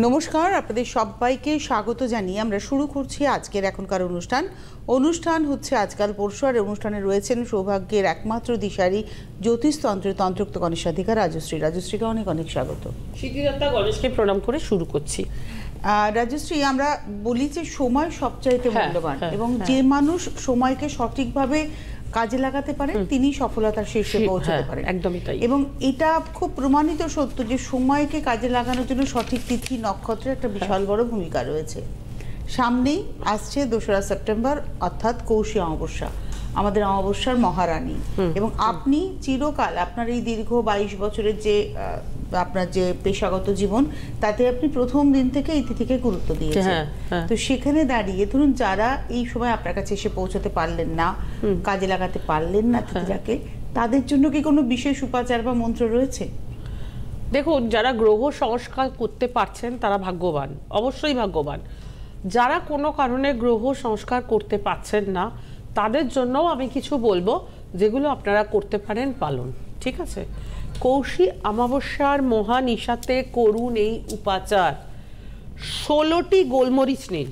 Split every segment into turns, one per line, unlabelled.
নমস্কার, আপনাদের সবাইকে স্বাগত জানিয়ে আমরা শুরু করছি আজকের এখনকার অনুষ্ঠান হচ্ছে আজকাল পরশু। আর অনুষ্ঠানে রয়েছেন সৌভাগ্যের একমাত্র দিশারি জ্যোতিষতন্ত্রের তন্ত্রোক্ত গণেশাধিকার রাজশ্রীকে অনেক অনেক স্বাগত।
স্মৃতিদত্তা গণেশকে প্রণাম করে শুরু করছি।
রাজশ্রী, আমরা বলি যে সময় সবচাইতে মূল্যবান এবং যে মানুষ সময়কে সঠিকভাবে কাজে লাগাতে পারেন তিনি সফলতার শীর্ষে পৌঁছাতে পারেন।
একদমই তাই।
এবং এটা খুব প্রমাণিত সত্য যে সময়কে কাজে লাগানোর জন্য সঠিক তিথি নক্ষত্রের একটা বিশাল বড় ভূমিকা রয়েছে। সামনেই আসছে ২রা সেপ্টেম্বর, অর্থাৎ কৌশী অমাবস্যা, আমাদের অমাবস্যার মহারানী। এবং আপনি চিরকাল আপনার এই দীর্ঘ ২২ বছরের যে আপনার যে পেশাগত জীবন, তাতে আপনি প্রথম দিন থেকে এই তিথিকে গুরুত্ব দিয়েছেন। তো সেখানে দাঁড়িয়ে ধরুন যারা এই সময় আপনার কাছে এসে পৌঁছতে পারলেন না, কাজে লাগাতে পারলেন না তিথিটাকে, তাদের জন্য কি কোনো বিশেষ উপাচার বা মন্ত্র রয়েছে?
দেখুন, যারা গ্রহ সংস্কার করতে পারছেন তারা ভাগ্যবান, অবশ্যই ভাগ্যবান। যারা কোনো কারণে গ্রহ সংস্কার করতে পারছেন না তাদের জন্যও আমি কিছু বলবো যেগুলো আপনারা করতে পারেন পালন। ঠিক আছে? কৌশী অমাবস্যার মহানিশাতে করুন এই উপাচার। 16টি গোলমরিচ নিন,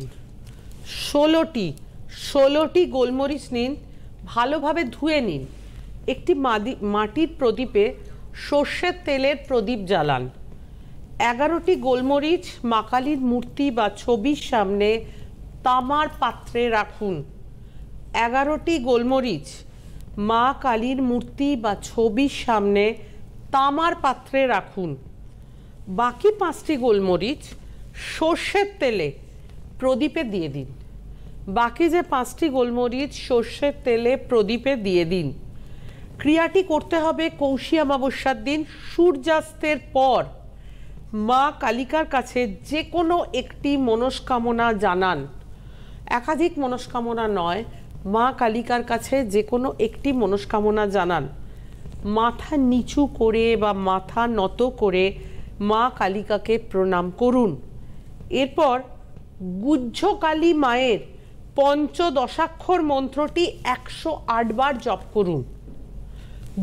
16টি গোলমরিচ নিন, ভালোভাবে ধুয়ে নিন। একটি মাটির প্রদীপে সর্ষের তেলের প্রদীপ জ্বালান। 11টি গোলমরিচ মা কালীর মূর্তি বা ছবির সামনে তামার পাত্রে রাখুন। 11টি গোলমরিচ মা কালীর মূর্তি বা ছবির সামনে তামার পাত্রে রাখুন। বাকি 5টি গোলমরিচ সর্ষের তেলে প্রদীপে দিয়ে দিন। বাকি যে 5টি গোলমরিচ সর্ষের তেলে প্রদীপে দিয়ে দিন। ক্রিয়াটি করতে হবে কৌশী অমাবস্যার দিন সূর্যাস্তের পর। মা কালিকার কাছে যে কোনো একটি মনস্কামনা জানান, একাধিক মনস্কামনা নয়, মা কালিকার কাছে যে কোনো একটি মনস্কামনা জানান। মাথা নিচু করে বা মাথা নত করে মা কালিকাকে প্রণাম করুন। এরপর গুহ্যকালী মায়ের পঞ্চদশাক্ষর মন্ত্রটি 108 বার জপ করুন।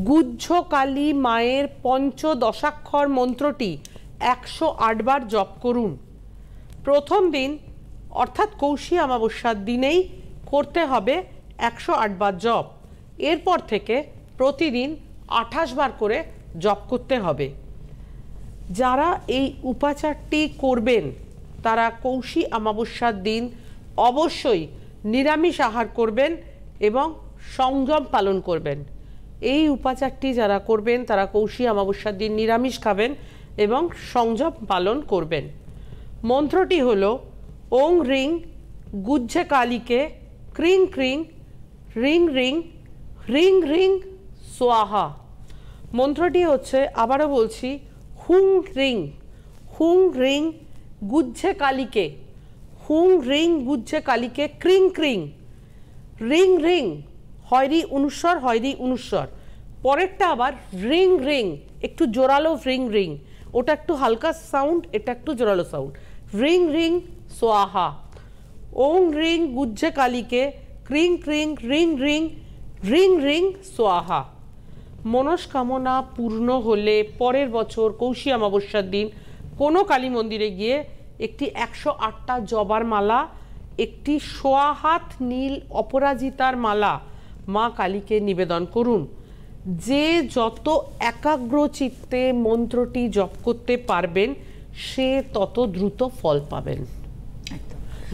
গুহ্যকালী মায়ের পঞ্চদশাক্ষর মন্ত্রটি 108 বার জপ করুন। প্রথম দিন অর্থাৎ কৌশী অমাবস্যার দিনেই করতে হবে 108 বার জপ। এরপর থেকে প্রতিদিন 28 বার করে জপ করতে হবে। যারা এই উপাচারটি করবেন তারা কৌশী অমাবস্যার দিন অবশ্যই নিরামিষ আহার করবেন এবং সংযম পালন করবেন। এই উপাচারটি যারা করবেন তারা কৌশী অমাবস্যার দিন নিরামিষ খাবেন এবং সংযম পালন করবেন। মন্ত্রটি হল ওং রিং গুহ্যে কালীকে ক্রিং ক্রিং রিং রিং রিং রিং সোয়াহা। মন্ত্রটি হচ্ছে, আবারও বলছি, হুং রিং গুহ্যে কালীকে, হুং রিং গুহ্যে কালীকে ক্রিং ক্রিং রিং রিং, হয়রি অনুস্বর হয়রি অনুস্বর। পরেরটা আবার রিং রিং, একটু জোরালো রিং রিং, ওটা একটু হালকা সাউন্ড, এটা একটু জোরালো সাউন্ড। রিং রিং সোয়াহা। ওং রিং গুহ্যে কালীকে ক্রিং ক্রিং রিং রিং রিং রিং সোয়াহা। মনস্কামনা পূর্ণ হলে পরের বছর কৌশী অমাবস্যার দিন কোনো কালী মন্দিরে গিয়ে একটি 108টা জবার মালা, একটি সোয়াহাত নীল অপরাজিতার মালা মা কালীকে নিবেদন করুন। যে যত একাগ্র চিত্তে মন্ত্রটি জপ করতে পারবেন সে তত দ্রুত ফল পাবেন।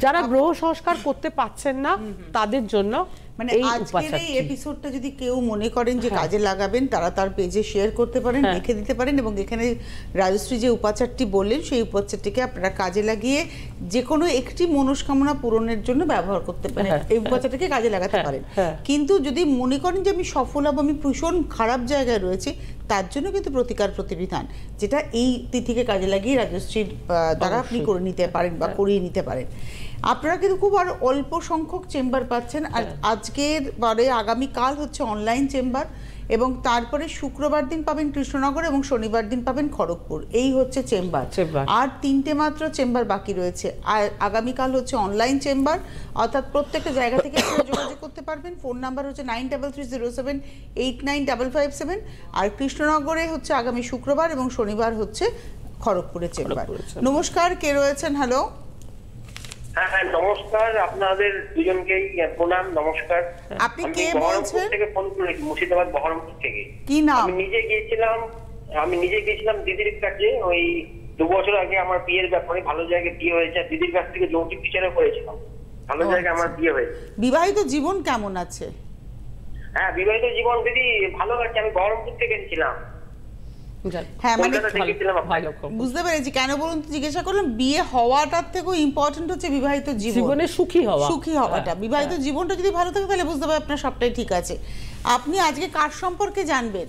যারা গ্রহ সংস্কার করতে পারছেন না তাদের জন্য
মানে আজকের এই এপিসোডটা যদি কেউ মনে করেন যে কাজে লাগাবেন, তারা তার পেজে শেয়ার করতে পারেন, লিখে দিতে পারেন। এবং এখানে রাজশ্রী যে উপাচারটি বললেন সেই উপাচারটিকে আপনারা কাজে লাগিয়ে যে কোনো একটি মনস্কামনা পূরণের জন্য ব্যবহার করতে পারেন, এই উপাচারটিকে কাজে লাগাতে পারেন। কিন্তু যদি মনে করেন যে আমি সফল হব, আমি ভীষণ খারাপ জায়গায় রয়েছে, তার জন্য কিন্তু প্রতিকার প্রতিবিধান, যেটা এই তিথিকে কাজে লাগিয়ে রাজশ্রীর দ্বারা আপনি করে নিতে পারেন বা করিয়ে নিতে পারেন। আপনারা কিন্তু খুব আর অল্প সংখ্যক চেম্বার পাচ্ছেন। আর আজকের পরে আগামীকাল হচ্ছে অনলাইন চেম্বার, এবং তারপরে শুক্রবার দিন পাবেন কৃষ্ণনগর এবং শনিবার দিন পাবেন খড়গপুর। এই হচ্ছে চেম্বার। আর 3টে মাত্র চেম্বার বাকি রয়েছে। আর আগামীকাল হচ্ছে অনলাইন চেম্বার, অর্থাৎ প্রত্যেকটা জায়গা থেকে যোগাযোগ করতে পারবেন। ফোন নাম্বার হচ্ছে 9330789557। আর কৃষ্ণনগরে হচ্ছে আগামী শুক্রবার এবং শনিবার হচ্ছে খড়গপুরের চেম্বার। নমস্কার, কে রয়েছেন? হ্যালো।
হ্যাঁ হ্যাঁ, নমস্কার, আপনাদের দুজনকেই প্রণাম, নমস্কার।
আপনি কে বলছেন?
থেকে ফোন করেছি, মুর্শিদাবাদ বহরমপুর থেকে।
কি নাম?
আমি নিজে গিয়েছিলাম দিদির কাছে, ওই 2 বছর আগে আমার বিয়ের ব্যাপারে। ভালো জায়গায় বিয়ে হয়েছে, দিদির কাছ থেকে যৌতুক বিচারও করেছিলাম। ভালো জায়গায় আমার বিয়ে হয়েছে।
বিবাহিত জীবন কেমন আছে?
হ্যাঁ, বিবাহিত জীবন দিদি ভালো আছে। আমি বহরমপুর থেকে ছিলাম।
হ্যাঁ, মানে
বুঝতে
পেরেছি। কেন বলুন তো জিজ্ঞাসা করলাম, বিয়ে হওয়াটার থেকেও ইম্পর্টেন্ট হচ্ছে বিবাহিত জীবনে
সুখী
হওয়াটা। বিবাহিত জীবনটা যদি ভালো থাকে তাহলে বুঝতে পারবেন আপনার সবটাই ঠিক আছে। আপনি আজকে কার সম্পর্কে জানবেন?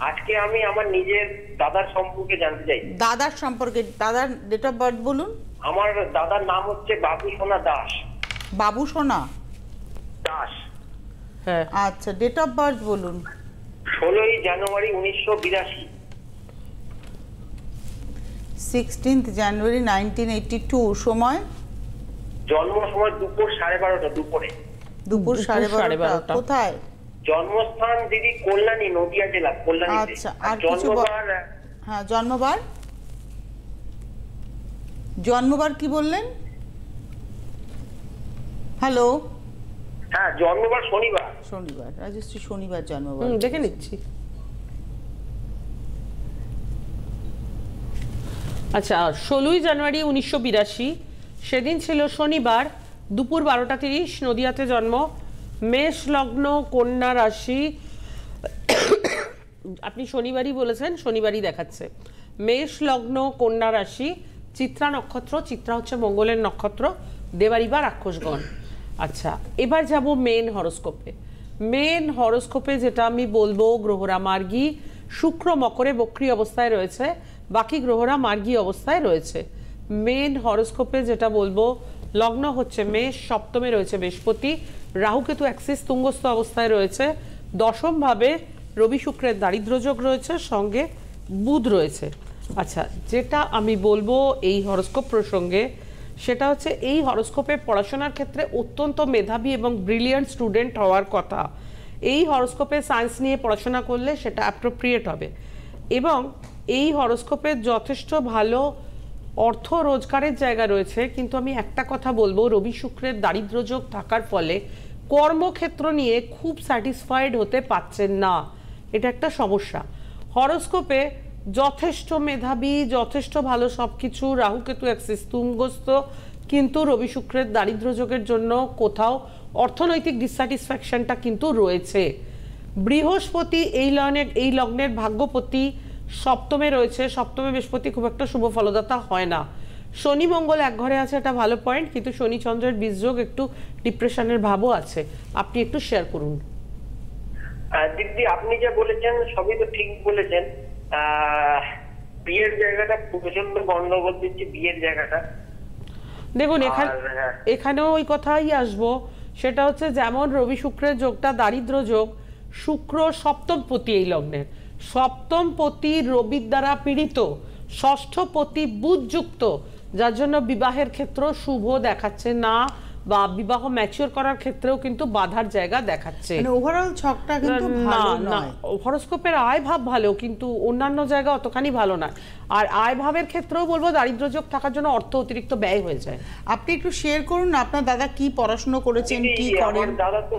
আজকে আমি আমার নিজের দাদার সম্পর্কে জানতে চাই।
দাদার সম্পর্কে? দাদার ডেট অফ বার্থ বলুন।
আমার দাদার নাম হচ্ছে বাবু সোনা দাস।
বাবু সোনা
দাস?
হ্যাঁ। আচ্ছা, ডেট অফ বার্থ বলুন।
16 জানুয়ারি 1982।
16th জানুয়ারি 1982। সময়?
জন্ম সময় দুপুর 12:30 দুপুরে।
দুপুর 12:30। কোথায়?
জন্মস্থান দিদি কল্যাণী, নদিয়া জেলা কল্যাণী।
আচ্ছা, আর কিছু? হ্যাঁ, জন্মবার কি বললেন? হ্যালো।
হ্যাঁ, জন্মবার শনিবার।
রাজশ্রী শনিবার জন্মবার।
দেখে নিচ্ছি। আচ্ছা, 16 জানুয়ারি 1982, সেদিন ছিল শনিবার, দুপুর 12:30, নদিয়াতে জন্ম। মেষ লগ্ন, কন্যা রাশি। আপনি শনিবারই বলেছেন, শনিবারই দেখাচ্ছে। মেষ লগ্ন, কন্যা রাশি, চিত্রা নক্ষত্র। চিত্রা হচ্ছে মঙ্গলের নক্ষত্র, দেবারি বা রাক্ষসগণ। আচ্ছা, এবার যাব মেন হরোস্কোপে। যেটা আমি বলবো, গ্রহরা মার্গী। শুক্র মকরে বক্রী অবস্থায় রয়েছে, বাকি গ্রহরা মার্গী অবস্থায় রয়েছে। মেন হরোস্কোপে যেটা বলবো, লগ্ন হচ্ছে মেষ, সপ্তমে রয়েছে বৃহস্পতি, রাহুকেতু অ্যাক্সিস তুঙ্গস্থ অবস্থায় রয়েছে, দশম ভাবে রবি শুক্রের দারিদ্র্যযোগ রয়েছে, সঙ্গে বুধ রয়েছে। আচ্ছা, যেটা আমি বলবো এই হরোস্কোপ প্রসঙ্গে, সেটা হচ্ছে এই হরোস্কোপে পড়াশোনার ক্ষেত্রে অত্যন্ত মেধাবী এবং ব্রিলিয়ান্ট স্টুডেন্ট হওয়ার কথা। এই হরোস্কোপে সায়েন্স নিয়ে পড়াশোনা করলে সেটা অ্যাপ্রোপ্রিয়েট হবে। এবং এই হরোস্কোপে যথেষ্ট ভালো অর্থ রোজগারের জায়গা রয়েছে। কিন্তু আমি একটা কথা বলবো, রবি শুক্রের দারিদ্র্যযোগ থাকার ফলে কর্মক্ষেত্র নিয়ে খুব স্যাটিসফাইড হতে পারছেন না, এটা একটা সমস্যা। হরোস্কোপে যথেষ্ট মেধাবী, যথেষ্ট ভালো সব কিছু, রাহুকেতু অ্যাক্সিস তুঙ্গস্থ, কিন্তু রবি শুক্রের দারিদ্র্যযোগের জন্য কোথাও অর্থনৈতিক ডিসস্যাটিসফ্যাকশনটা কিন্তু রয়েছে। বৃহস্পতি এই লগ্নের ভাগ্যপতি, সপ্তমে রয়েছে। সপ্তমে বৃহস্পতি খুব একটা শুভ ফলদাতা হয় না। শনি মঙ্গল এক ঘরে আছে, এটা ভালো পয়েন্ট, কিন্তু শনি চন্দ্রের বীজযোগ, একটু ডিপ্রেশনের ভাবও আছে। আপনি একটু শেয়ার করুন।
দিদি, আপনি যা বলেছেন সবই তো ঠিক বলেছেন। বিয়ের জায়গাটা প্রচন্ড গন্ডগোল দিচ্ছে, বিয়ের জায়গাটা।
দেখুন, এখানেও ওই কথাই আসবো, সেটা হচ্ছে যেমন রবি শুক্রের যোগটা দারিদ্র যোগ, শুক্র সপ্তমপতি এই লগ্নের, সপ্তমপতি রবির দ্বারা পীড়িত, ষষ্ঠপতি বুধযুক্ত, যার জন্য বিবাহের ক্ষেত্র শুভ দেখাচ্ছে না, বা বিবাহ ম্যাচিওর করার ক্ষেত্রেও কিন্তু বাধার জায়গা দেখাচ্ছে।
মানে ওভারঅল ছকটা কিন্তু ভালো নয়।
হরোস্কোপের আয় ভাব ভালো, কিন্তু অন্যান্য জায়গা অতখানি ভালো না। আর আয় ভাবের ক্ষেত্রেও বলবো দারিদ্র্যযোগ থাকার জন্য অর্থ অতিরিক্ত ব্যয় হয়ে যায়।
আপনি একটু শেয়ার করুন আপনার দাদা কি পড়াশোনা করেছেন, কি করেন?
দাদা তো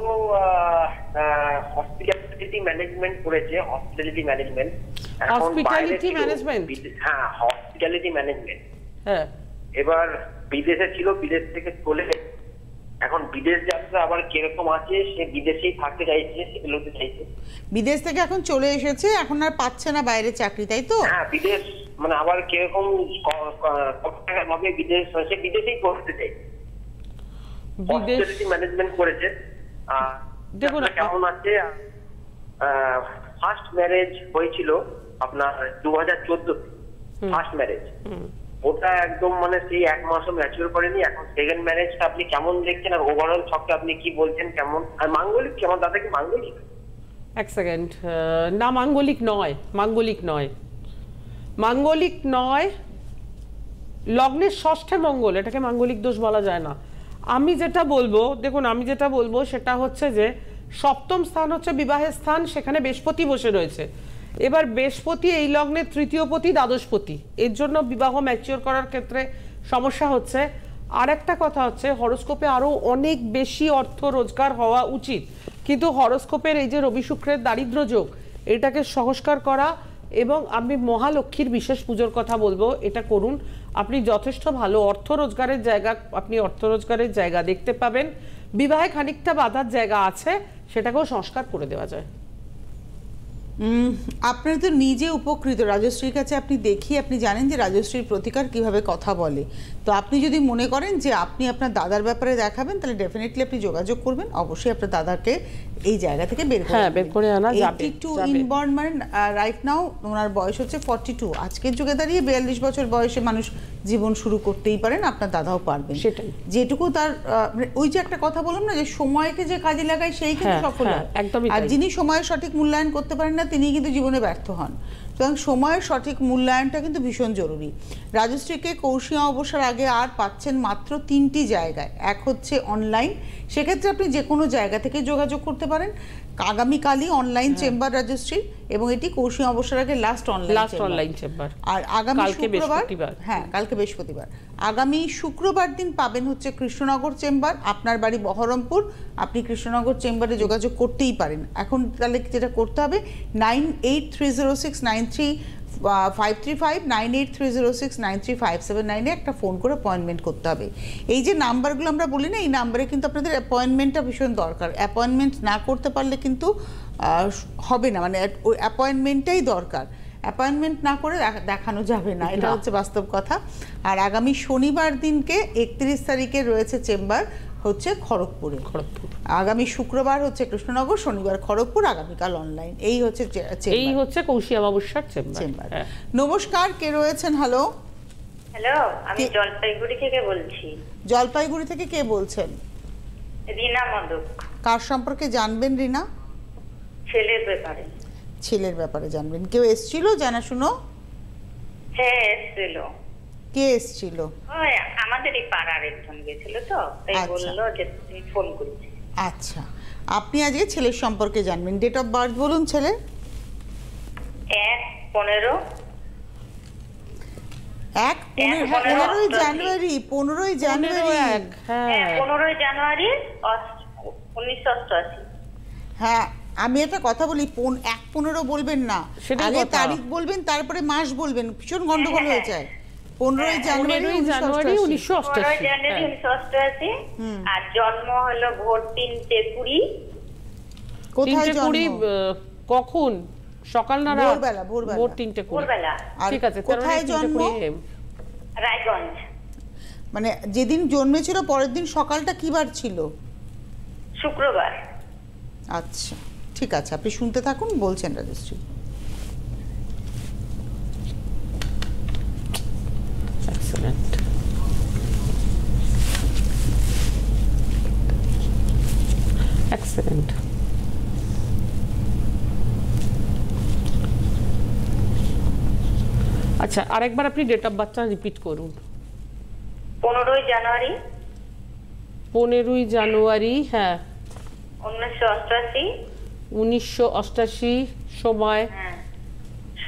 হসপিটালিটি ম্যানেজমেন্ট করেছে। Hospitality management. হ্যাঁ, হসপিটালিটি ম্যানেজমেন্ট।
হ্যাঁ,
এবার বিদেশে ছিল, বিদেশ থেকে চলে এখন বিদেশ যাত্রা আবার কিরকম আছে, সে বিদেশেই থাকতে চাইছে, সেটেল হতে চাইছে।
বিদেশ থেকে এখন চলে এসেছে, এখন আর পাচ্ছে না বাইরে চাকরি, তাই তো?
হ্যাঁ, বিদেশ মানে আবার কিরকম ভাবে বিদেশ, সে বিদেশেই করতে চাই। হসপিটালিটি ম্যানেজমেন্ট করেছে। দেখুন কেমন আছে। ফার্স্ট ম্যারেজ হয়েছিল আপনার 2014 ফার্স্ট ম্যারেজ। ওটা একদম মানে সেই 1 মাসও ম্যাচিওর করেনি। এখন সেকেন্ড ম্যারেজটা আপনি কেমন দেখছেন, আর ওভারঅল ছকটা আপনি কি বলছেন কেমন? আর মাঙ্গলিক কি, আমার দাদা কি মাঙ্গলিক?
এক সেকেন্ড, না মাঙ্গলিক নয়, মাঙ্গলিক নয়। লগ্নের ষষ্ঠে মঙ্গল, এটাকে মাঙ্গলিক দোষ বলা যায় না। আমি যেটা বলবো সেটা হচ্ছে যে সপ্তম স্থান হচ্ছে বিবাহের স্থান, সেখানে বৃহস্পতি বসে রয়েছে। এবার বৃহস্পতি এই লগ্নের তৃতীয়পতি দ্বাদশপতি, এর জন্য বিবাহ ম্যাচিওর করার ক্ষেত্রে সমস্যা হচ্ছে। আর একটা কথা হচ্ছে হরোস্কোপে আরো অনেক বেশি অর্থ রোজগার হওয়া উচিত, কিন্তু হরোস্কোপের এই যে রবি শুক্রের দারিদ্র্য যোগ, এটাকে সংস্কার করা, এবং আমি মহালক্ষ্মীর বিশেষ পুজোর কথা বলবো, এটা করুন। আপনি যথেষ্ট ভালো অর্থ রোজগারের জায়গা, আপনি অর্থ রোজগারের জায়গা দেখতে পাবেন। বিবাহে খানিকটা বাধার জায়গা আছে, সেটাকেও সংস্কার করে দেওয়া যায়।
আপনারা তো নিজে উপকৃত, রাজশ্রীর কাছে আপনি আপনি জানেন যে রাজশ্রীর প্রতিকার কিভাবে কথা বলে। তো আপনি যদি মনে করেন যে আপনি আপনার দাদার ব্যাপারে দেখাবেন, তাহলে ডেফিনেটলি আপনি যোগাযোগ করবেন, অবশ্যই আপনার দাদাকে এই জায়গা থেকে বের
করে আনা যাবে।
82 ইনবর্ন, মানে রাইট নাও ওনার বয়স হচ্ছে 42। আজকের যুগে দাঁড়িয়ে 42 বছর বয়সে মানুষ জীবন শুরু করতেই পারেন, আপনার দাদাও পারবেন।
সেটাই,
যেটুকু তার ওই যে একটা কথা বললাম না, যে সময়কে যে কাজে লাগায় সেই কিন্তু সফল হয়। আর যিনি সময়ের সঠিক মূল্যায়ন করতে পারেন না, তিনি কিন্তু জীবনে ব্যর্থ হন। সুতরাং সময়ের সঠিক মূল্যায়নটা কিন্তু ভীষণ জরুরি। রাজশ্রীকে কৌশী অমাবস্যার আগে আর পাচ্ছেন মাত্র 3টি জায়গায়। এক হচ্ছে অনলাইন, সেক্ষেত্রে আপনি যে কোনো জায়গা থেকে যোগাযোগ করতে পারেন। আগামীকালই অনলাইন চেম্বার রাজশ্রী, এবং এটি কৌশী অমাবস্যার আগে লাস্ট অনলাইন চেম্বার। আর আগামী শুক্রবার, হ্যাঁ কালকে বৃহস্পতিবার, আগামী শুক্রবার দিন পাবেন হচ্ছে কৃষ্ণনগর চেম্বার। আপনার বাড়ি বহরমপুর, আপনি কৃষ্ণনগর চেম্বারে যোগাযোগ করতেই পারেন। এখন তাহলে যেটা করতে হবে, 9830693535 9830693579 একটা ফোন করে অ্যাপয়েন্টমেন্ট করতে হবে। এই যে নাম্বারগুলো আমরা বলি না, এই নাম্বারে কিন্তু আপনাদের অ্যাপয়েন্টমেন্টটা ভীষণ দরকার। অ্যাপয়েন্টমেন্ট না করতে পারলে কিন্তু হবে না, মানে ওই অ্যাপয়েন্টমেন্টটাই দরকার। অ্যাপয়েন্টমেন্ট না করে দেখানো যাবে না, এটা হচ্ছে বাস্তব কথা। আর আগামী শনিবার দিনকে 31 তারিখে রয়েছে চেম্বার হচ্ছে খড়গপুরে। আগামী শুক্রবার হচ্ছে কৃষ্ণনগর, শনিবার খড়গপুর, আগামীকাল অনলাইন। এই হচ্ছে
কৌশী অমাবস্যার চেম্বার।
নমস্কার, কে রয়েছেন? হ্যালো,
আমি জলপাইগুড়ি থেকে বলছি।
জলপাইগুড়ি থেকে কে বলছেন?
রিনা মদক।
কার সম্পর্কে জানবেন রিনা?
ছেলের ব্যাপারে।
ছেলের ব্যাপারে জানবেন। কেউ এসেছিল জানাশুনো?
হ্যাঁ এসেছিল।
কে এসেছিল?
ওই আমাদের এই পাড়ার একজন গেছিল, তো তাই বললো যে তুমি ফোন করেছি।
আচ্ছা, আপনি আজকে ছেলের সম্পর্কে জানবেন। ডেট অফ বার্থ বলুন ছেলে।
1/15
15ই জানুয়ারি 15ই জানুয়ারি
1988।
হ্যাঁ, আমি একটা কথা বলি, 1/15 বলবেন না, আগে তারিখ বলবেন, তারপরে মাস বলবেন, ভীষণ গন্ডগোল হয়ে যায়। 15ই জানুয়ারি
1988। আর জন্ম হলো ভোর 3:20।
কোথায় জন্ম?
কখন? সকাল না রাত?
ভোরবেলা।
ভোর 3:20।
ঠিক আছে,
কোথায় জন্ম?
রায়গঞ্জ।
মানে যেদিন জন্মেছিল পরের দিন সকালটা কি বার ছিল?
শুক্রবার।
আচ্ছা, ঠিক আছে, আপনি শুনতে থাকুন, বলছেন রাজশ্রী।
এক্সেলেন্ট। আচ্ছা, আরেকবার আপনি ডেট অফ বার্থটা রিপিট করুন।
15ই জানুয়ারি।
15ই জানুয়ারি, হ্যাঁ,
1988।
1988। সময়?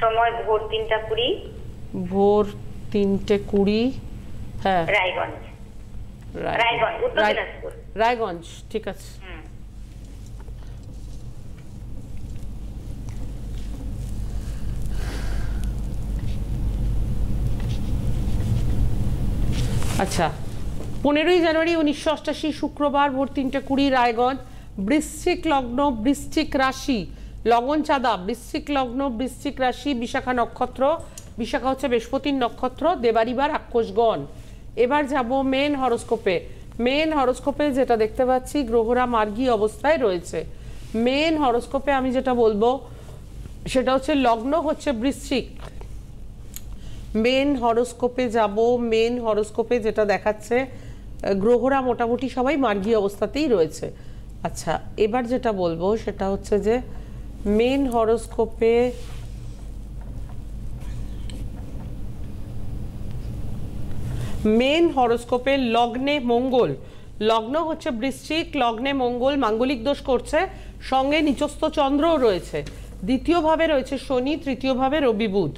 সময় ভোর 3:20।
ভোর 3:20, হ্যাঁ।
রায়গঞ্জ, উত্তর দিনাজপুর।
রায়গঞ্জ, ঠিক আছে। আচ্ছা, 15ই জানুয়ারি 1988, শুক্রবার, ভোর 3:20, রায়গঞ্জ। বৃশ্চিক লগ্ন, বৃশ্চিক রাশি, লগন চাঁদা, বৃশ্চিক লগ্ন, বৃশ্চিক রাশি, বিশাখা নক্ষত্র। বিশাখা হচ্ছে বৃহস্পতির নক্ষত্র, দেবারিবার, রাক্ষসগণ। এবার যাব মেন হরোস্কোপে। মেন হরোস্কোপে যেটা দেখতে পাচ্ছি, গ্রহরা মার্গী অবস্থায় রয়েছে। মেন হরোস্কোপে আমি যেটা বলবো সেটা হচ্ছে লগ্ন হচ্ছে বৃশ্চিক। মেন হরোস্কোপে যাব। মেন হরোস্কোপে যেটা দেখাচ্ছে, গ্রহরা মোটামুটি সবাই মার্গী অবস্থাতেই রয়েছে। আচ্ছা, এবার যেটা বলবো সেটা হচ্ছে যে মেন হরোস্কোপে লগ্নে মঙ্গল, লগ্ন হচ্ছে বৃশ্চিক, লগ্নে মঙ্গল মাঙ্গলিক দোষ করছে, সঙ্গে নিচস্থ চন্দ্রও রয়েছে। দ্বিতীয়ভাবে রয়েছে শনি, তৃতীয়ভাবে রবি বুধ।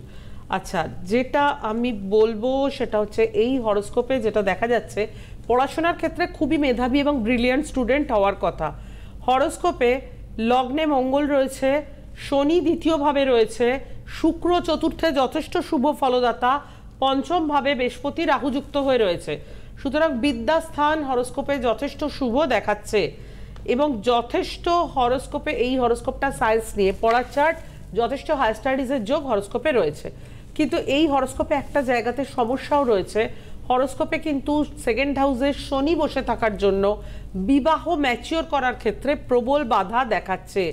আচ্ছা, যেটা আমি বলবো সেটা হচ্ছে এই হরোস্কোপে যেটা দেখা যাচ্ছে, পড়াশোনার ক্ষেত্রে খুবই মেধাবী এবং ব্রিলিয়ান্ট স্টুডেন্ট হওয়ার কথা। হরোস্কোপে লগ্নে মঙ্গল রয়েছে, শনি দ্বিতীয়ভাবে রয়েছে, শুক্র চতুর্থে যথেষ্ট শুভ ফলদাতা, পঞ্চম ভাবে বৃহস্পতি রাহুযুক্ত হয়ে রয়েছে। সুতরাং বিদ্যাস্থান হরোস্কোপে যথেষ্ট শুভ দেখাচ্ছে এবং যথেষ্ট হরোস্কোপে, এই হরোস্কোপটা সায়েন্স নিয়ে পড়ার চার্ট, যথেষ্ট হায়ার স্টাডিজের যোগ হরোস্কোপে রয়েছে। কিন্তু এই হরোস্কোপে একটা জায়গাতে সমস্যাও রয়েছে। হরোস্কোপে কিন্তু সেকেন্ড হাউসে শনি বসে থাকার জন্য বিবাহ ম্যাচিওর করার ক্ষেত্রে প্রবল বাধা দেখাচ্ছে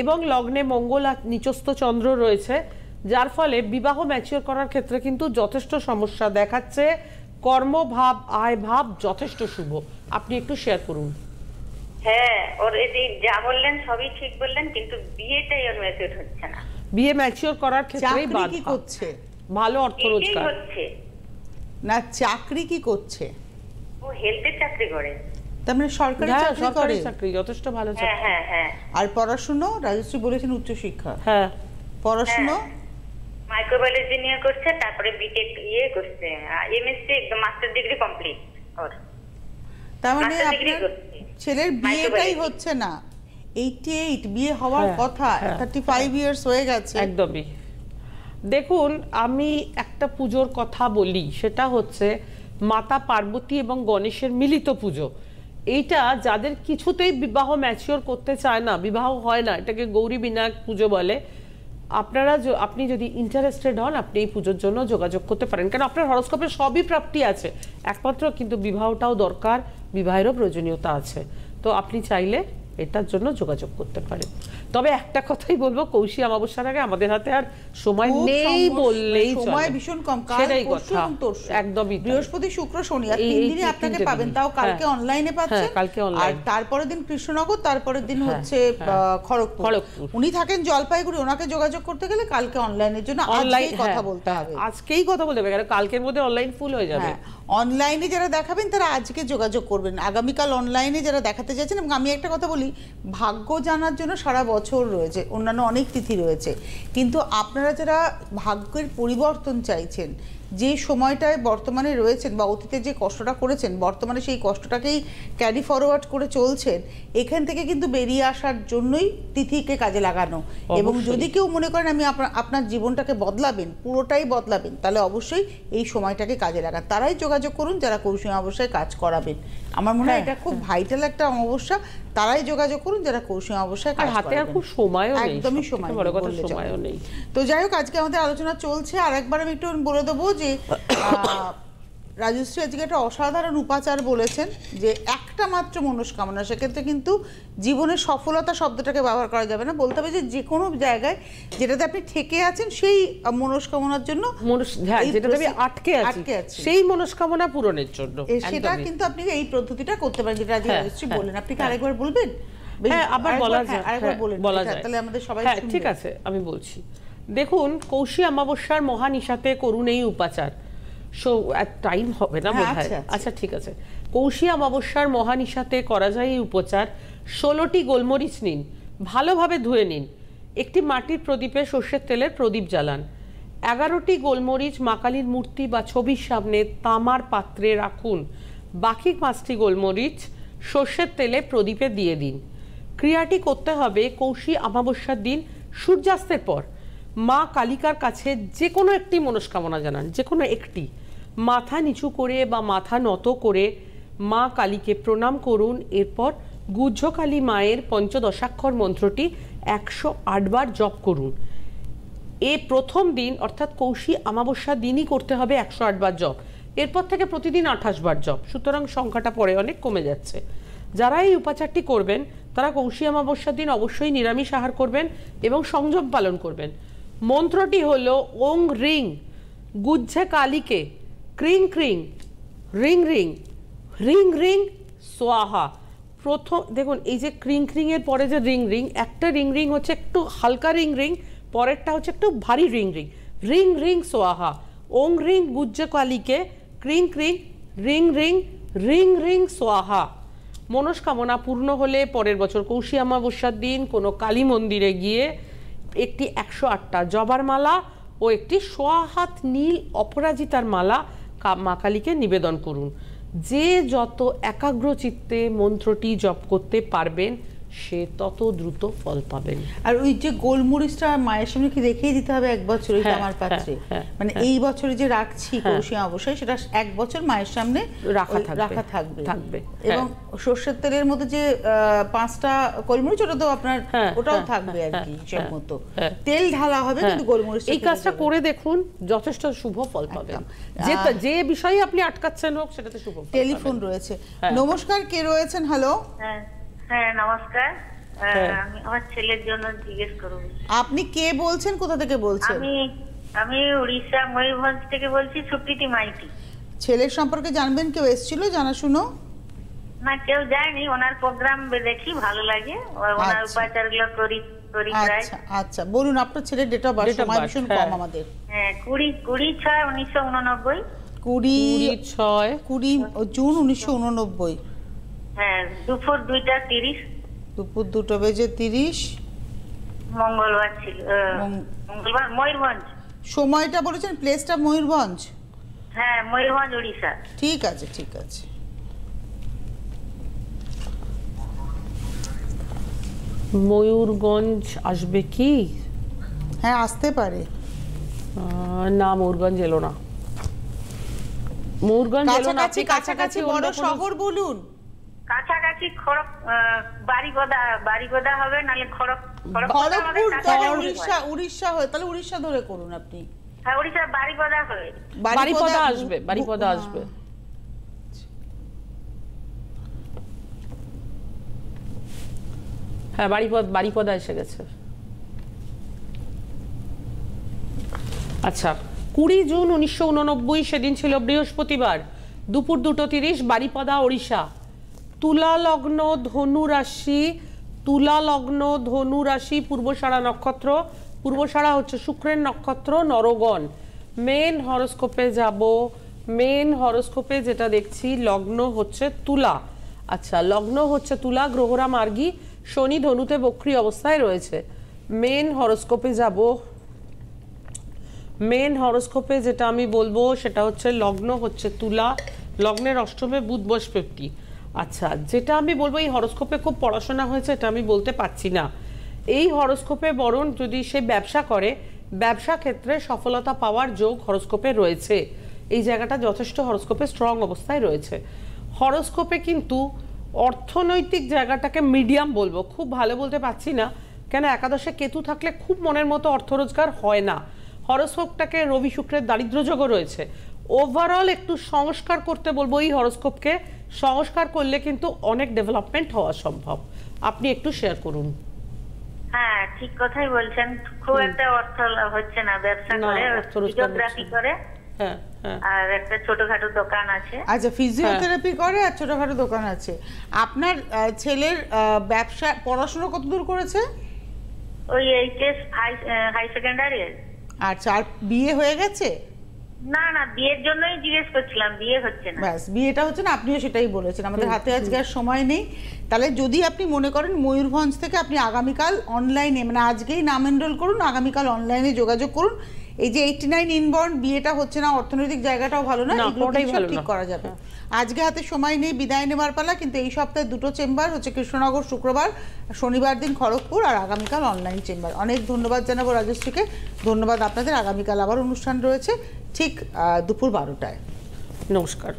এবং লগ্নে মঙ্গল আর নিচস্থ চন্দ্র রয়েছে, যার ফলে বিবাহ ম্যাচিওর করার ক্ষেত্রে কিন্তু যথেষ্ট সমস্যা দেখাচ্ছে। কর্মভাব, আয় ভাব যথেষ্ট শুভ। আপনি একটু শেয়ার করুন।
হ্যাঁ, ওর এই যা বললেন সবই ঠিক বললেন, কিন্তু বিয়েটাই ওর ম্যাচিওর হচ্ছে না।
বিয়ে ম্যাচিওর করার ক্ষেত্রেই
চাকরি কি
বাধা।
করছে?
ভালো অর্থ
এটাই
রোজগার
হচ্ছে।
না, চাকরি কি করছে?
ও হেলথের চাকরি করে।
তার মানে সরকারি
হ্যাঁ,
চাকরি
সরকারি
করে।
চাকরি, যথেষ্ট ভালো
হ্যাঁ
চাকরি।
হ্যাঁ হ্যাঁ।
আর পড়াশুনো, রাজশ্রী বলেছেন উচ্চশিক্ষা,
হ্যাঁ,
পড়াশুনো
মাইক্রোবায়োলজি নিয়ে করছে, তারপরে বিটেক করছে, এমএসসি মাস্টার ডিগ্রি কমপ্লিট ওর।
তার মানে
মাস্টার ডিগ্রি
আপনার
করছে।
ছেলের বিয়েটাই হচ্ছে না। 88 বিয়ে হওয়ার
হ্যাঁ,
কথা,
হ্যাঁ,
35 ইয়ার্স হয়ে গেছে।
একদমই। দেখুন, আমি একটা পুজোর কথা বলি, সেটা হচ্ছে মাতা পার্বতী এবং গণেশের মিলিত পুজো। এইটা যাদের কিছুতেই বিবাহ ম্যাচিওর করতে চায় না, বিবাহ হয় না, এটাকে গৌরী বিনায়ক পুজো বলে। আপনি যদি ইন্টারেস্টেড হন, আপনি এই পুজোর জন্য যোগাযোগ করতে পারেন, কারণ আপনার হরোস্কোপে সবই প্রাপ্তি আছে, একমাত্র কিন্তু বিবাহটাও দরকার, বিবাহেরও প্রয়োজনীয়তা আছে। তো আপনি চাইলে এটার জন্য যোগাযোগ করতে পারেন। তবে একটা কথাই বলবো, কৌশী অমাবস্যার আগে আমাদের হাতে আর সময়
খুব
নেই বললেই চলে।
সময় ভীষণ কম। কাল,
সেটাই
পরশু
কথা,
এবং তরশু,
একদমই তাই।
বৃহস্পতি, শুক্র, শনি, আর
এই
3 দিনই
তিনটে
আপনাকে
দিন।
পাবেন। তাও কালকে
হ্যাঁ,
অনলাইনে পাচ্ছেন।
হ্যাঁ, কালকে
আর
অনলাইন।
তারপরের দিন কৃষ্ণনগর, তারপরের দিন হচ্ছে খড়গপুর।
খড়গপুর।
উনি থাকেন জলপাইগুড়ি, ওনাকে যোগাযোগ করতে গেলে কালকে অনলাইনের জন্য আজকেই কথা বলতে হবে।
আজকেই কথা বলতে হবে, কারণ কালকের মধ্যে অনলাইন ফুল হয়ে যাবে।
অনলাইনে যারা দেখাবেন তারা আজকে যোগাযোগ করবেন। আগামীকাল অনলাইনে যারা দেখাতে যাচ্ছেন, এবং আমি একটা কথা বলি, ভাগ্য জানার জন্য সারা বছর রয়েছে, অন্যান্য অনেক তিথি রয়েছে, কিন্তু আপনারা যারা ভাগ্যের পরিবর্তন চাইছেন, যে সময়টায় বর্তমানে রয়েছেন বা অতীতে যে কষ্টটা করেছেন, বর্তমানে সেই কষ্টটাকেই ক্যারি ফরওয়ার্ড করে চলছেন, এখান থেকে কিন্তু বেরিয়ে আসার জন্যই তিথিকে কাজে লাগানো। এবং যদি কেউ মনে করেন আমি আপনার জীবনটাকে বদলাবেন, পুরোটাই বদলাবেন, তাহলে অবশ্যই এই সময়টাকে কাজে লাগান। তারাই যোগাযোগ করুন যারা কৌশী অমাবস্যায় কাজ করাবেন। আমার মনে হয় এটা খুব ভাইটাল একটা অমাবস্যা। তারাই যোগাযোগ করুন যারা কৌশী অমাবস্যায় কাজ
হাতে আর
করাবেন।
খুব সময়ও নেই,
একদমই সময়
বড় কথা,
বললে চলে।
সময়ও নেই।
তো যাই হোক, আজকে আমাদের আলোচনা চলছে। আর একবার আমি একটু বলে দেবো যে রাজশ্রী আজকে একটা অসাধারণ উপাচার বলেছেন, যে একটা মাত্র মনস্কামনা। সেক্ষেত্রে কিন্তু জীবনের সফলতা শব্দটাকে ব্যবহার করা যাবে না, বলতে হবে যে কোনো জায়গায় যেটাতে আপনি ঠেকে আছেন সেই মনস্কামনার জন্য,
যেটাতে আমি আটকে আছি সেই মনস্কামনা পূরণের জন্য,
সেটা কিন্তু আপনি এই পদ্ধতিটা করতে পারেন, যেটা আজকে রাজশ্রী বললেন। আপনি কি আরেকবার বলবেন?
হ্যাঁ, আবার বলা যায়,
বলা যায়, তাহলে আমাদের সবাই
ঠিক আছে, আমি বলছি। দেখুন, কৌশী অমাবস্যার মহানিশাতে করুন এই উপাচার। টাইম হবে না বোধহয়। আচ্ছা, ঠিক আছে। কৌশী অমাবস্যার মহানিশাতে করা যায় এই উপচার। 16টি গোলমরিচ নিন, ভালোভাবে ধুয়ে নিন। একটি মাটির প্রদীপে সর্ষের তেলের প্রদীপ জ্বালান। 11টি গোলমরিচ মা কালীর মূর্তি বা ছবির সামনে তামার পাত্রে রাখুন। বাকি 5টি গোলমরিচ সর্ষের তেলে প্রদীপে দিয়ে দিন। ক্রিয়াটি করতে হবে কৌশী অমাবস্যার দিন সূর্যাস্তের পর। মা কালিকার কাছে যে কোনো একটি মনস্কামনা জানান, যে কোনো একটি। মাথা নিচু করে বা মাথা নত করে মা কালীকে প্রণাম করুন। এরপর গুহ্যকালী মায়ের পঞ্চদশাক্ষর মন্ত্রটি 108 বার জপ করুন। প্রথম দিন অর্থাৎ কৌশী অমাবস্যার দিনই করতে হবে 108 বার জপ। এরপর থেকে প্রতিদিন 28 বার জপ। সুতরাং সংখ্যাটা পরে অনেক কমে যাচ্ছে। যারা এই উপাচারটি করবেন তারা কৌশী অমাবস্যার দিন অবশ্যই নিরামিষ আহার করবেন এবং সংযম পালন করবেন। মন্ত্রটি হলো ওং রিং গুহ্যে কালীকে ক্রিং ক্রিং রিং রিং রিং রিং সোয়াহা। প্রথম দেখুন, এই যে ক্রিং ক্রিং এর পরে যে রিং রিং, একটা রিং রিং হচ্ছে একটু হালকা রিং রিং, পরেরটা হচ্ছে একটু ভারী রিং রিং। রিং রিং সোয়াহা। ওং রিং গুহ্যে কালীকে ক্রিং ক্রিং রিং রিং রিং রিং সোয়াহা। মনস্কামনা পূর্ণ হলে পরের বছর কৌশী অমাবস্যার দিন কোনো কালী মন্দিরে গিয়ে একটি 108টা জবার মালা ও একটি সোয়া হাত নীল অপরাজিতার মালা মা কালীকে নিবেদন করুন। যে যত একাগ্র চিত্তে মন্ত্রটি জপ করতে পারবেন সে তত দ্রুত ফল পাবেন।
আর ওই যে গোলমরিচটা মায়ের সামনে কি রেখেই দিতে হবে 1 বছর ওই তামার পাত্রে? মানে এই বছরে যে রাখছি কৌশী অবশ্যই সেটা 1 বছর মায়ের সামনে রাখা থাকবে। এবং সর্ষের তেলের মধ্যে যে 5টা গোলমরিচ ওটা তো আপনার ওটাও থাকবে আর কি হিসাব মতো। তেল ঢালা হবে কিন্তু গোলমরিচ।
এই কাজটা করে দেখুন, যথেষ্ট শুভ ফল পাবেন। যে বিষয়ে আপনি আটকাচ্ছেন হোক সেটাতে শুভ।
টেলিফোন রয়েছে। নমস্কার, কে রয়েছেন? হ্যালো।
হ্যাঁ নমস্কার, আমি আমার ছেলের জন্য জিজ্ঞেস করব।
আপনি কে বলছেন, কোথা থেকে বলছেন?
আমি উড়িষ্যা ময়ূরভঞ্জ থেকে বলছি, সুপ্রীতি মাইতি।
ছেলের সম্পর্কে জানবেন, কেউ এসেছিল জানাশুনো?
না, কেউ যায়নি, ওনার প্রোগ্রাম দেখি ভালো লাগে, ওনার উপাচারগুলো করি।
আচ্ছা আচ্ছা, বলুন আপনার ছেলের ডেট অফ বার্থ। সময় ভীষণ কম আমাদের।
হ্যাঁ, 20/6/1989।
20 জুন 1989।
হ্যাঁ, দুপুর 2:30।
দুপুর 2:30
মঙ্গলবার ছিল, মঙ্গলবার, ময়ূরভঞ্জ।
সময়টা বলেছেন, প্লেসটা ময়ূরভঞ্জ?
হ্যাঁ, ময়ূরভঞ্জ, উড়িষ্যা।
ঠিক আছে ঠিক আছে।
ময়ূরগঞ্জ আসবে কি?
হ্যাঁ আসতে পারে।
না, ময়ূরগঞ্জ এলো না। ময়ূরগঞ্জ এলো না।
কাছাকাছি বড় শহর বলুন।
কাছাকাছি বারিপদা হবে, নালে
খড়গপুর। উড়িষ্যা হয়, তাহলে উড়িষ্যা ধরে করুন আপনি।
হ্যাঁ, উড়িষ্যা বারিপদা হবে।
বারিপদা আসবে, বারিপদা আসবে। হ্যাঁ, বারিপদা এসে গেছে। আচ্ছা, 20 জুন 1989, সেদিন ছিল বৃহস্পতিবার, দুপুর 2:30, বারিপদা, ওড়িশা। তুলা লগ্ন, ধনু রাশি, পূর্বষাঢ়া নক্ষত্র। পূর্বষাঢ়া হচ্ছে শুক্রের নক্ষত্র, নরগণ। মেন হরোস্কোপে যাব। মেন হরোস্কোপে যেটা দেখছি, লগ্ন হচ্ছে তুলা। আচ্ছা, লগ্ন হচ্ছে তুলা, গ্রহরা মার্গী, শনি ধনুতে বক্রী অবস্থায় রয়েছে। মেন হরোস্কোপে যাব। মেন হরোস্কোপে যেটা আমি বলবো সেটা হচ্ছে লগ্ন হচ্ছে তুলা, লগ্নের অষ্টমে বুধ বৃহস্পতি। আচ্ছা, যেটা আমি বলবো, এই হরোস্কোপে খুব পড়াশোনা হয়েছে এটা আমি বলতে পারছি না। এই হরোস্কোপে বরং যদি সে ব্যবসা করে, ব্যবসা ক্ষেত্রে সফলতা পাওয়ার যোগ হরোস্কোপে রয়েছে। এই জায়গাটা যথেষ্ট হরোস্কোপে স্ট্রং অবস্থায় রয়েছে। হরোস্কোপে কিন্তু অর্থনৈতিক জায়গাটাকে মিডিয়াম বলবো, খুব ভালো বলতে পারছি না, কেন একাদশে কেতু থাকলে খুব মনের মতো অর্থ রোজগার হয় না। হরোস্কোপটাকে রবি শুক্রের দারিদ্র্য যোগও রয়েছে। ওভারঅল একটু সংস্কার করতে বলবো এই হরোস্কোপকে। সংস্কার করলে কিন্তু অনেক ডেভেলপমেন্ট হওয়া সম্ভব। আপনি একটু শেয়ার করুন।
হ্যাঁ, ঠিক কথাই বলছেন। খুব একটা অর্থ হচ্ছে না, ব্যবসা করে, ফিজিওথেরাপি করে, আর একটা ছোটখাটো দোকান আছে।
আচ্ছা, ফিজিওথেরাপি করে আর ছোটখাটো দোকান আছে। আপনার ছেলের ব্যবসা পড়াশোনা কতদূর করেছে?
ওই এইচএস হাই সেকেন্ডারি।
আচ্ছা, আর বিয়ে হয়ে গেছে?
না না, বিয়ের জন্যই জিজ্ঞেস করছিলাম, বিয়ে হচ্ছে না।
ব্যাস, বিয়েটা হচ্ছে না, আপনিও সেটাই বলেছেন। আমাদের হাতে আজকে আর সময় নেই। তাহলে যদি আপনি মনে করেন ময়ূরভঞ্জ থেকে, আপনি আগামীকাল অনলাইনে, মানে আজকেই নাম এনরোল করুন, আগামীকাল অনলাইনে যোগাযোগ করুন। এই যে 89 ইনবর্ন, বিয়েটা হচ্ছে না, অর্থনৈতিক জায়গাটাও ভালো না, এগুলো ঠিক করা যাবে। আজকে হাতে সময় নেই, বিদায় নেবার পালা। কিন্তু এই সপ্তাহে 2টো চেম্বার হচ্ছে, কৃষ্ণনগর শুক্রবার, শনিবার দিন খড়গপুর, আর আগামীকাল অনলাইন চেম্বার। অনেক ধন্যবাদ জানাবো রাজশ্রীকে। ধন্যবাদ আপনাদের। আগামীকাল আবার অনুষ্ঠান রয়েছে ঠিক দুপুর 12টায়।
নমস্কার।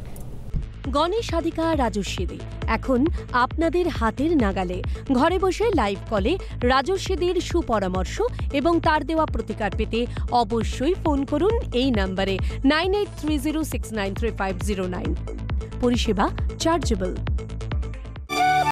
গণেশাধিকা রাজস্বীদি এখন আপনাদের হাতের নাগালে। ঘরে বসে লাইভ কলে রাজস্বীদির সুপরামর্শ এবং তার দেওয়া প্রতিকার পেতে অবশ্যই ফোন করুন এই নম্বরে 9830693509। পরিষেবা চার্জেবল।